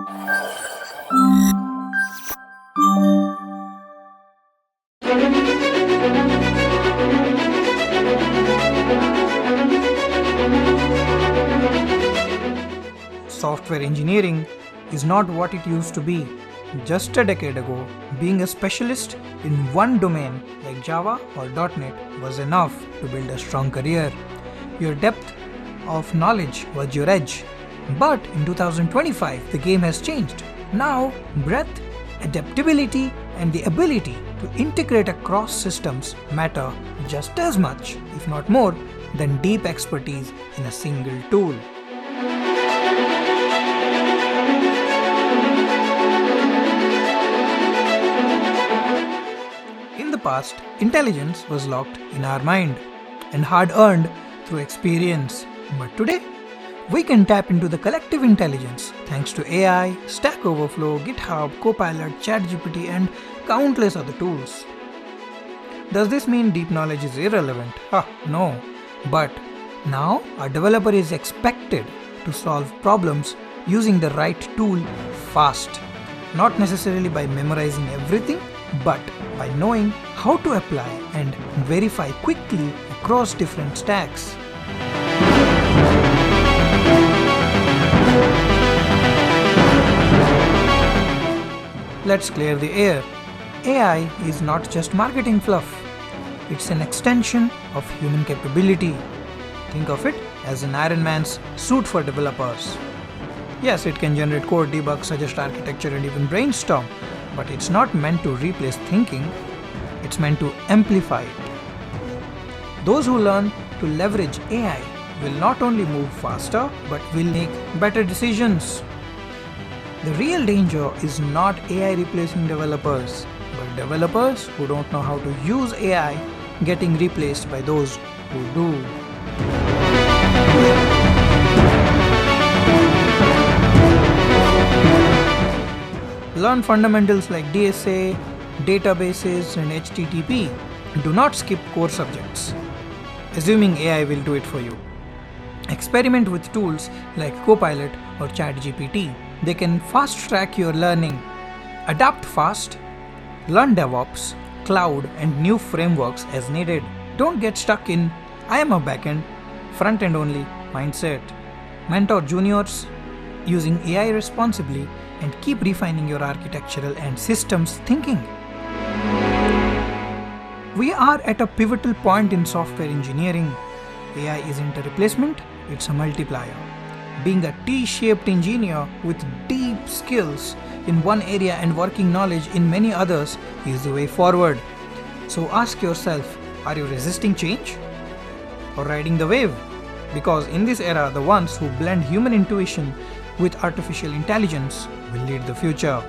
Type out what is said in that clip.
Software engineering is not what it used to be. Just a decade ago, being a specialist in one domain like Java or .NET was enough to build a strong career. Your depth of knowledge was your edge. But in 2025, the game has changed. Now, breadth, adaptability, and the ability to integrate across systems matter just as much, if not more, than deep expertise in a single tool. In the past, intelligence was locked in our mind and hard-earned through experience. But today, we can tap into the collective intelligence thanks to AI, Stack Overflow, GitHub, Copilot, ChatGPT, and countless other tools. Does this mean deep knowledge is irrelevant? No. But now a developer is expected to solve problems using the right tool fast. Not necessarily by memorizing everything, but by knowing how to apply and verify quickly across different stacks. Let's clear the air. AI is not just marketing fluff. It's an extension of human capability. Think of it as an Iron Man's suit for developers. Yes, it can generate code, debug, suggest architecture, and even brainstorm, but it's not meant to replace thinking. It's meant to amplify it. Those who learn to leverage AI will not only move faster, but will make better decisions. The real danger is not AI replacing developers, but developers who don't know how to use AI getting replaced by those who do. Learn fundamentals like DSA, databases, and HTTP. Do not skip core subjects, assuming AI will do it for you. Experiment with tools like Copilot or ChatGPT. They can fast-track your learning. Adapt fast. Learn DevOps, cloud, and new frameworks as needed. Don't get stuck in "I am a backend, front-end only" mindset. Mentor juniors using AI responsibly and keep refining your architectural and systems thinking. We are at a pivotal point in software engineering. AI isn't a replacement, it's a multiplier. Being a T-shaped engineer with deep skills in one area and working knowledge in many others is the way forward. So ask yourself, are you resisting change or riding the wave? Because in this era, the ones who blend human intuition with artificial intelligence will lead the future.